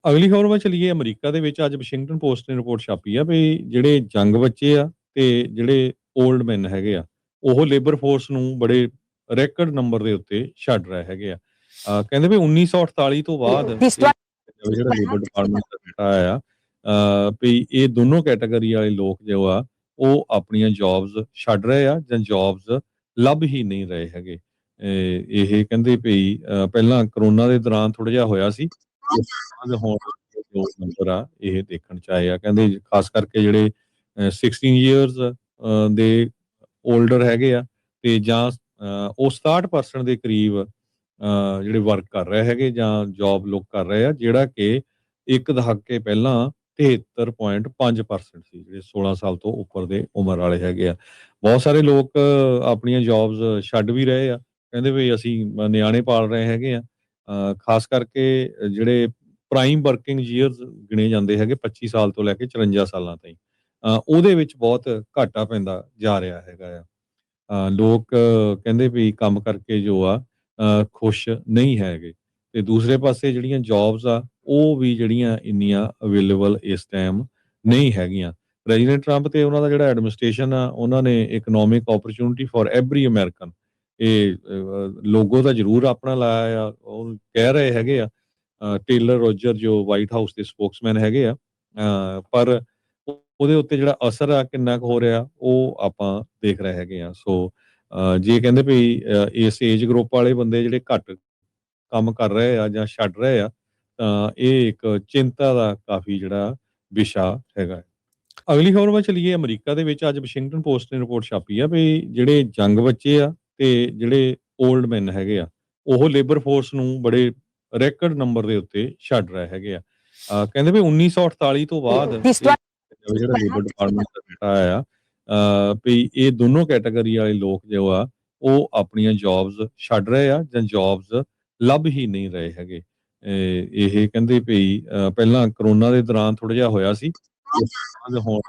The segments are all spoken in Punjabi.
ਅਗਲੀ ਖਬਰ ਵੱਲ ਚਲੀਏ। ਅਮਰੀਕਾ ਦੇ ਵਿੱਚ ਅੱਜ ਵਾਸ਼ਿੰਗਟਨ ਪੋਸਟ ਨੇ ਰਿਪੋਰਟ ਛਾਪੀ ਆ ਵੀ ਜਿਹੜੇ ਯੰਗ ਬੱਚੇ ਆ ਤੇ ਜਿਹੜੇ ਓਲਡ ਮੈਨ ਹੈਗੇ ਆ, ਉਹ ਲੇਬਰ ਫੋਰਸ ਨੂੰ ਬੜੇ ਰੈਕੋਰਡ ਨੰਬਰ ਦੇ ਉੱਤੇ ਛੱਡ ਰਹੇ ਹੈਗੇ ਆ। ਕਹਿੰਦੇ ਵੀ 1948 ਤੋਂ ਬਾਅਦ ਜਿਹੜਾ ਲੇਬਰ ਡਿਪਾਰਟਮੈਂਟ ਦਾ ਡਾਟਾ ਆਇਆ ਵੀ ਇਹ ਦੋਨੋਂ ਕੈਟਾਗਰੀ ਵਾਲੇ ਲੋਕ ਜੋ ਆ ਉਹ ਆਪਣੀਆਂ ਜੌਬਸ ਛੱਡ ਰਹੇ ਆ ਜਾਂ ਜੌਬਸ ਲੱਭ ਹੀ ਨਹੀਂ ਰਹੇ ਹੈਗੇ। ਇਹ ਕਹਿੰਦੇ ਵੀ ਪਹਿਲਾਂ ਕਰੋਨਾ ਦੇ ਦੌਰਾਨ ਥੋੜਾ ਜਿਹਾ ਹੋਇਆ ਸੀ। ਉਸ ਤੋਂ ਬਾਅਦ ਹੁਣ ਜੋ ਨੰਬਰ ਆ ਇਹ ਦੇਖਣ ਚ ਆਏ ਆ। ਕਹਿੰਦੇ ਖਾਸ ਕਰਕੇ ਜਿਹੜੇ 16 ਇਅਰਸ ਦੇ ਓਲਡਰ ਹੈਗੇ ਆ ਤੇ ਜਾਂ ਉਹ 67% ਦੇ ਕਰੀਬ ਜਿਹੜੇ ਵਰਕ ਕਰ ਰਹੇ ਹੈਗੇ ਜਾਂ ਜੌਬ ਲੋਕ ਕਰ ਰਹੇ ਆ, ਜਿਹੜਾ ਕਿ ਇੱਕ ਦਹਾਕੇ ਪਹਿਲਾਂ 73.5% ਸੀ, ਜਿਹੜੇ 16 ਸਾਲ ਤੋਂ ਉੱਪਰ ਦੇ ਉਮਰ ਵਾਲੇ ਹੈਗੇ ਆ। ਬਹੁਤ ਸਾਰੇ ਲੋਕ ਆਪਣੀਆਂ ਜੌਬਸ ਛੱਡ ਵੀ ਰਹੇ ਆ। ਕਹਿੰਦੇ ਵੀ ਅਸੀਂ ਨਿਆਣੇ ਪਾਲ ਰਹੇ ਹੈਗੇ ਆ। ਖਾਸ ਕਰਕੇ ਜਿਹੜੇ ਪ੍ਰਾਈਮ ਵਰਕਿੰਗ ਈਅਰਸ ਗਿਣੇ ਜਾਂਦੇ ਹੈਗੇ 25 ਸਾਲ ਤੋਂ ਲੈ ਕੇ 54 ਸਾਲਾਂ ਤਾਈਂ, ਉਹਦੇ ਵਿੱਚ ਬਹੁਤ ਘਾਟਾ ਪੈਂਦਾ ਜਾ ਰਿਹਾ ਹੈਗਾ ਆ। ਲੋਕ ਕਹਿੰਦੇ ਵੀ ਕੰਮ ਕਰਕੇ ਜੋ ਆ ਖੁਸ਼ ਨਹੀਂ ਹੈਗੇ ਤੇ ਦੂਸਰੇ ਪਾਸੇ ਜਿਹੜੀਆਂ ਜੌਬਸ ਆ ਉਹ ਵੀ ਜਿਹੜੀਆਂ ਇੰਨੀਆਂ ਅਵੇਲੇਬਲ ਇਸ ਟਾਈਮ ਨਹੀਂ ਹੈਗੀਆਂ। ਪ੍ਰੈਜ਼ੀਡੈਂਟ ਟਰੰਪ ਤੇ ਉਹਨਾਂ ਦਾ ਜਿਹੜਾ ਐਡਮਿਨਿਸਟ੍ਰੇਸ਼ਨ ਆ, ਉਹਨਾਂ ਨੇ economic opportunity for every American ਇਹ ਲੋਗੋ ਤਾਂ ਜ਼ਰੂਰ ਆਪਣਾ ਲਾਇਆ ਆ। ਉਹ ਕਹਿ ਰਹੇ ਹੈਗੇ ਆ ਟੇਲਰ ਰੋਜਰ ਜੋ ਵਾਈਟ ਹਾਊਸ ਦੇ ਸਪੋਕਸਮੈਨ ਹੈਗੇ ਆ, ਪਰ ਉਹਦੇ ਉੱਤੇ ਜਿਹੜਾ ਅਸਰ ਆ ਕਿੰਨਾ ਕੁ ਹੋ ਰਿਹਾ ਉਹ ਆਪਾਂ ਦੇਖ ਰਹੇ ਹੈਗੇ ਆ। ਸੋ ਜੇ ਕਹਿੰਦੇ ਵੀ ਇਸ ਏਜ ਗਰੁੱਪ ਵਾਲੇ ਬੰਦੇ ਜਿਹੜੇ ਘੱਟ ਕੰਮ ਕਰ ਰਹੇ ਆ ਜਾਂ ਛੱਡ ਰਹੇ ਆ, ਤਾਂ ਇਹ ਇੱਕ ਚਿੰਤਾ ਦਾ ਕਾਫੀ ਜਿਹੜਾ ਵਿਸ਼ਾ ਹੈਗਾ ਹੈ। ਅਗਲੀ ਖਬਰ ਵੱਲ ਚਲੀਏ। ਅਮਰੀਕਾ ਦੇ ਵਿੱਚ ਅੱਜ ਵਾਸ਼ਿੰਗਟਨ ਪੋਸਟ ਨੇ ਰਿਪੋਰਟ ਛਾਪੀ ਆ ਵੀ ਜਿਹੜੇ ਯੰਗ ਬੱਚੇ ਆ ਤੇ ਜਿਹੜੇ ਓਲਡ ਮੈਨ ਹੈਗੇ ਆ, ਉਹ ਲੇਬਰ ਫੋਰਸ ਨੂੰ ਬੜੇ ਰੈਕੋਰਡ ਨੰਬਰ ਦੇ ਉੱਤੇ ਛੱਡ ਰਹੇ ਹੈਗੇ ਆ। ਕਹਿੰਦੇ ਵੀ 1948 ਤੋਂ ਬਾਅਦ ਜਿਹੜਾ ਲੇਬਰ ਡਿਪਾਰਟਮੈਂਟ ਦਾ ਡਾਟਾ ਆਇਆ ਵੀ ਇਹ ਦੋਨੋਂ ਕੈਟਾਗਰੀ ਵਾਲੇ ਲੋਕ ਜੋ ਆ ਉਹ ਆਪਣੀਆਂ ਜੌਬਸ ਛੱਡ ਰਹੇ ਆ ਜਾਂ ਜੌਬਸ ਲੱਭ ਹੀ ਨਹੀਂ ਰਹੇ ਹੈਗੇ। ਇਹ ਕਹਿੰਦੇ ਵੀ ਪਹਿਲਾਂ ਕਰੋਨਾ ਦੇ ਦੌਰਾਨ ਥੋੜਾ ਜਿਹਾ ਹੋਇਆ ਸੀ। ਉਸ ਤੋਂ ਬਾਅਦ ਹੁਣ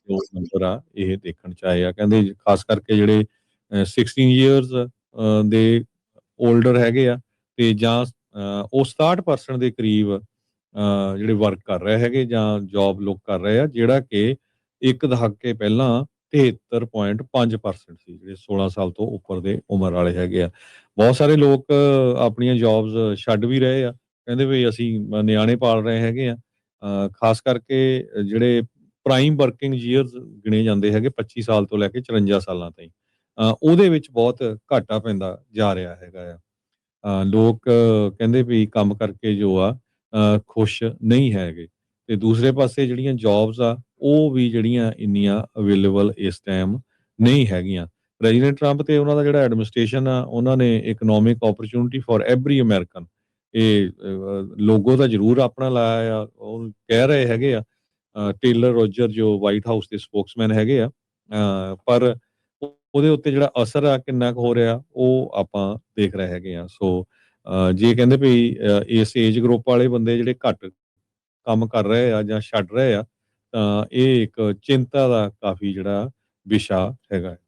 ਜੋ ਨੰਬਰ ਆ ਇਹ ਦੇਖਣ ਚ ਆਏ ਆ। ਕਹਿੰਦੇ ਖਾਸ ਕਰਕੇ ਜਿਹੜੇ 16 ਇਅਰਸ ਦੇ ਓਲਡਰ ਹੈਗੇ ਆ ਤੇ ਜਾਂ ਉਹ 67% ਦੇ ਕਰੀਬ ਜਿਹੜੇ ਵਰਕ ਕਰ ਰਹੇ ਹੈਗੇ ਜਾਂ ਜੌਬ ਲੋਕ ਕਰ ਰਹੇ ਆ, ਜਿਹੜਾ ਕਿ ਇੱਕ ਦਹਾਕੇ ਪਹਿਲਾਂ 73.5% ਸੀ, ਜਿਹੜੇ 16 ਸਾਲ ਤੋਂ ਉੱਪਰ ਦੇ ਉਮਰ ਵਾਲੇ ਹੈਗੇ ਆ। ਬਹੁਤ ਸਾਰੇ ਲੋਕ ਆਪਣੀਆਂ ਜੌਬਸ ਛੱਡ ਵੀ ਰਹੇ ਆ। ਕਹਿੰਦੇ ਵੀ ਅਸੀਂ ਨਿਆਣੇ ਪਾਲ ਰਹੇ ਹੈਗੇ ਆ। ਖਾਸ ਕਰਕੇ ਜਿਹੜੇ ਪ੍ਰਾਈਮ ਵਰਕਿੰਗ ਈਅਰਸ ਗਿਣੇ ਜਾਂਦੇ ਹੈਗੇ 25 ਸਾਲ ਤੋਂ ਲੈ ਕੇ 54 ਸਾਲਾਂ ਤਾਈਂ, ਉਹਦੇ ਵਿੱਚ ਬਹੁਤ ਘਾਟਾ ਪੈਂਦਾ ਜਾ ਰਿਹਾ ਹੈਗਾ ਆ। ਲੋਕ ਕਹਿੰਦੇ ਵੀ ਕੰਮ ਕਰਕੇ ਜੋ ਆ ਖੁਸ਼ ਨਹੀਂ ਹੈਗੇ ਤੇ ਦੂਸਰੇ ਪਾਸੇ ਜਿਹੜੀਆਂ ਜੌਬਸ ਆ ਉਹ ਵੀ ਜਿਹੜੀਆਂ ਇੰਨੀਆਂ ਅਵੇਲੇਬਲ ਇਸ ਟਾਈਮ ਨਹੀਂ ਹੈਗੀਆਂ। ਪ੍ਰੈਜ਼ੀਡੈਂਟ ਟਰੰਪ ਤੇ ਉਹਨਾਂ ਦਾ ਜਿਹੜਾ ਐਡਮਿਨਿਸਟ੍ਰੇਸ਼ਨ ਆ, ਉਹਨਾਂ ਨੇ economic opportunity for every American ਇਹ ਲੋਗੋ ਤਾਂ ਜ਼ਰੂਰ ਆਪਣਾ ਲਾਇਆ ਆ। ਉਹ ਕਹਿ ਰਹੇ ਹੈਗੇ ਆ ਟੇਲਰ ਰੋਜਰ ਜੋ ਵਾਈਟ ਹਾਊਸ ਦੇ ਸਪੋਕਸਮੈਨ ਹੈਗੇ ਆ, ਪਰ ਉਹਦੇ ਉੱਤੇ ਜਿਹੜਾ ਅਸਰ ਆ ਕਿੰਨਾ ਕੁ ਹੋ ਰਿਹਾ ਉਹ ਆਪਾਂ ਦੇਖ ਰਹੇ ਹੈਗੇ ਆ। ਸੋ ਜੇ ਕਹਿੰਦੇ ਵੀ ਇਸ ਏਜ ਗਰੁੱਪ ਵਾਲੇ ਬੰਦੇ ਜਿਹੜੇ ਘੱਟ ਕੰਮ ਕਰ ਰਹੇ ਆ ਜਾਂ ਛੱਡ ਰਹੇ ਆ, ਤਾਂ ਇਹ ਇੱਕ ਚਿੰਤਾ ਦਾ ਕਾਫੀ ਜਿਹੜਾ ਵਿਸ਼ਾ ਹੈਗਾ ਹੈ।